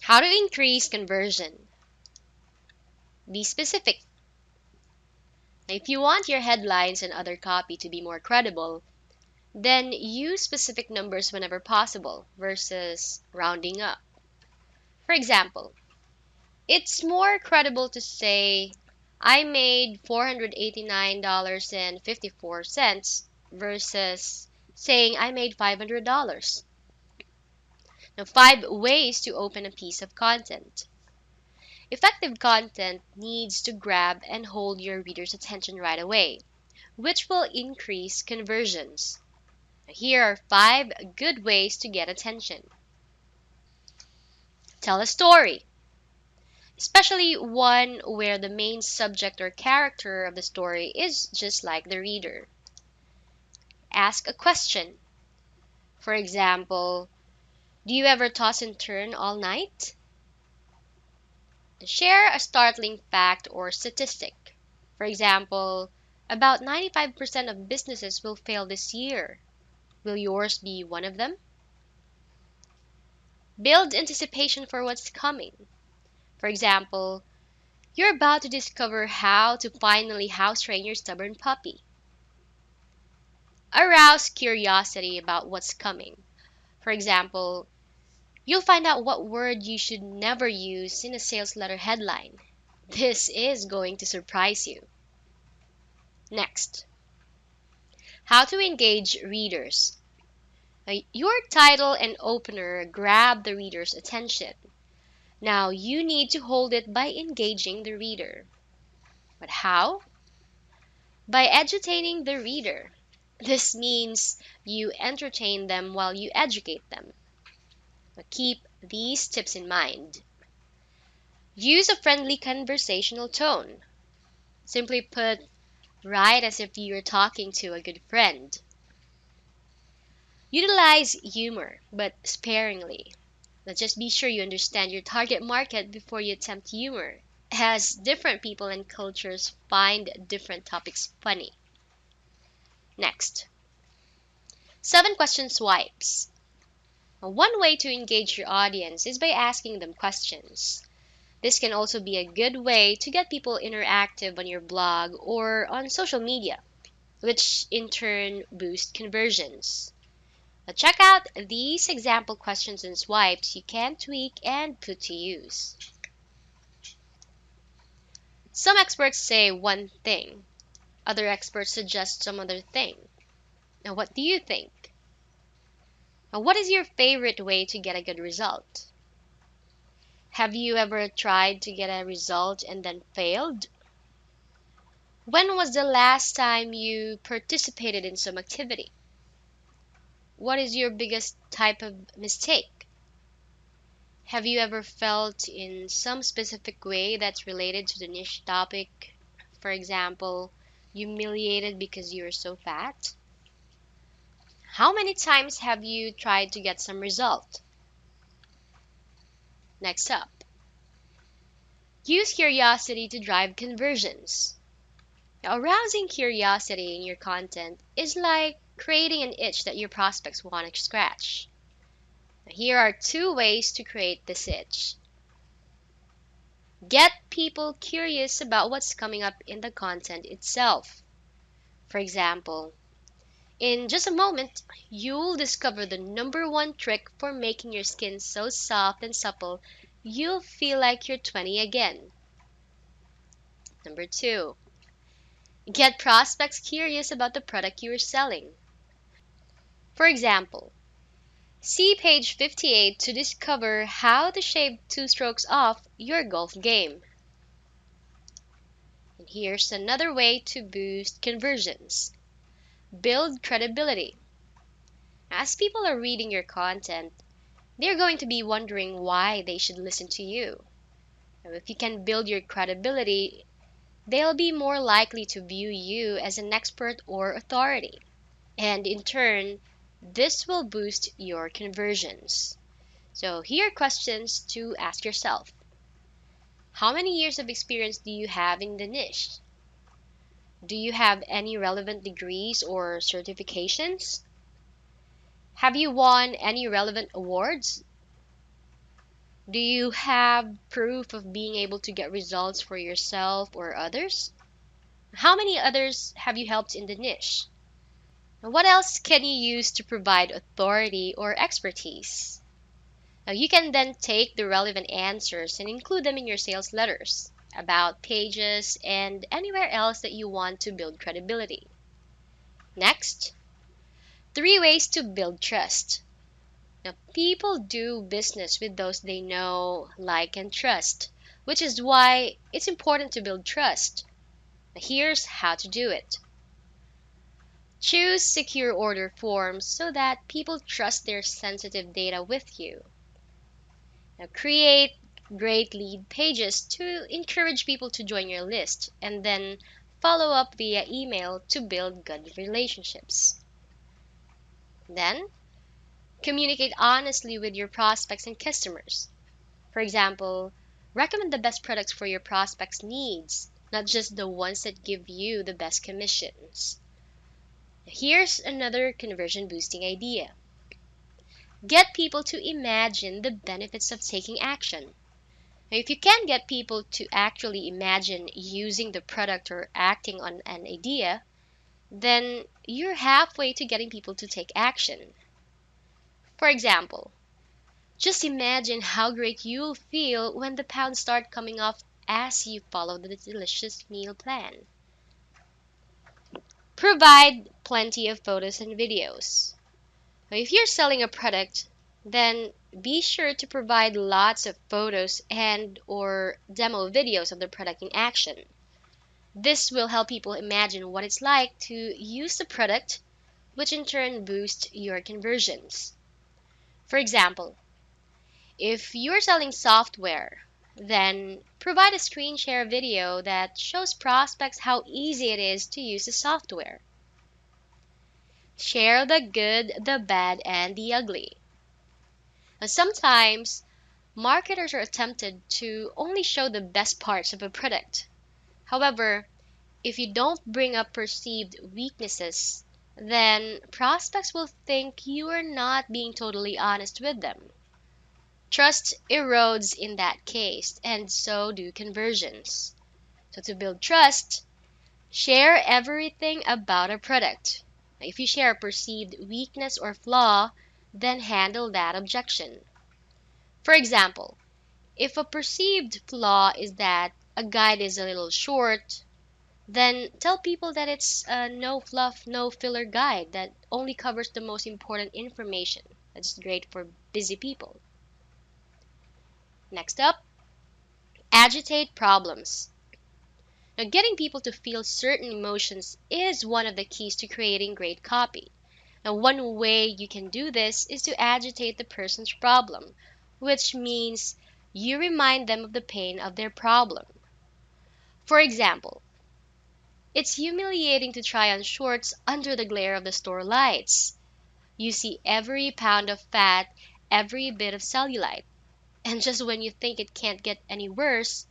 How to increase conversion. Be specific. If you want your headlines and other copy to be more credible, then use specific numbers whenever possible versus rounding up. For example, it's more credible to say, I made $489.54 versus saying I made $500. Now, 5 ways to open a piece of content. Effective content needs to grab and hold your reader's attention right away, which will increase conversions. Here are 5 good ways to get attention. Tell a story, especially one where the main subject or character of the story is just like the reader. Ask a question. For example, do you ever toss and turn all night? Share a startling fact or statistic. For example, about 95% of businesses will fail this year. Will yours be one of them? Build anticipation for what's coming. For example, you're about to discover how to finally house train your stubborn puppy. Arouse curiosity about what's coming. For example, you'll find out what word you should never use in a sales letter headline. This is going to surprise you. Next, how to engage readers. Your title and opener grab the reader's attention. Now you need to hold it by engaging the reader. But how? By edutating the reader. This means you entertain them while you educate them. But keep these tips in mind. Use a friendly conversational tone. Simply put, write as if you're talking to a good friend. Utilize humor, but sparingly. But just be sure you understand your target market before you attempt humor, as different people and cultures find different topics funny. Next, 7 question swipes. One way to engage your audience is by asking them questions. This can also be a good way to get people interactive on your blog or on social media, which in turn boosts conversions. Check out these example questions and swipes you can tweak and put to use. Some experts say one thing, other experts suggest some other thing. Now, what do you think? Now, what is your favorite way to get a good result? Have you ever tried to get a result and then failed? When was the last time you participated in some activity? What is your biggest type of mistake? Have you ever felt in some specific way that's related to the niche topic? For example, humiliated because you're so fat? How many times have you tried to get some result? Next up, use curiosity to drive conversions. Now, arousing curiosity in your content is like creating an itch that your prospects want to scratch. Now, here are 2 ways to create this itch. Get people curious about what's coming up in the content itself. For example, in just a moment, you'll discover the #1 trick for making your skin so soft and supple you'll feel like you're 20 again. Number 2, get prospects curious about the product you are selling. For example, see page 58 to discover how to shave 2 strokes off your golf game. And here's another way to boost conversions. Build credibility. As people are reading your content, they're going to be wondering why they should listen to you. Now, if you can build your credibility, they'll be more likely to view you as an expert or authority. And in turn, this will boost your conversions. So here are questions to ask yourself. How many years of experience do you have in the niche? Do you have any relevant degrees or certifications? Have you won any relevant awards? Do you have proof of being able to get results for yourself or others? How many others have you helped in the niche? And what else can you use to provide authority or expertise? Now, you can then take the relevant answers and include them in your sales letters, about pages, and anywhere else that you want to build credibility. Next, 3 ways to build trust. Now, people do business with those they know, like, and trust, which is why it's important to build trust. Now, here's how to do it. Choose secure order forms so that people trust their sensitive data with you. Now, create great lead pages to encourage people to join your list, and then follow up via email to build good relationships. Then, communicate honestly with your prospects and customers. For example, recommend the best products for your prospects' needs, not just the ones that give you the best commissions. Here's another conversion boosting idea. Get people to imagine the benefits of taking action. Now, if you can get people to actually imagine using the product or acting on an idea, then you're halfway to getting people to take action. For example, just imagine how great you'll feel when the pounds start coming off as you follow the delicious meal plan. Provide plenty of photos and videos. Now, if you're selling a product, then be sure to provide lots of photos and or demo videos of the product in action. This will help people imagine what it's like to use the product, which in turn boosts your conversions. For example, if you're selling software, then provide a screen share video that shows prospects how easy it is to use the software. Share the good, the bad, and the ugly. Now, sometimes marketers are tempted to only show the best parts of a product. However, if you don't bring up perceived weaknesses, then prospects will think you are not being totally honest with them. Trust erodes in that case, and so do conversions. So, to build trust, share everything about a product. If you share a perceived weakness or flaw, then handle that objection. For example, if a perceived flaw is that a guide is a little short, then tell people that it's a no fluff, no filler guide that only covers the most important information. That's great for busy people. Next up, agitate problems. Now, getting people to feel certain emotions is one of the keys to creating great copy. Now, one way you can do this is to agitate the person's problem, which means you remind them of the pain of their problem. For example, it's humiliating to try on shorts under the glare of the store lights. You see every pound of fat, every bit of cellulite, and just when you think it can't get any worse,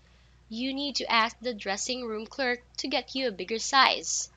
you need to ask the dressing room clerk to get you a bigger size.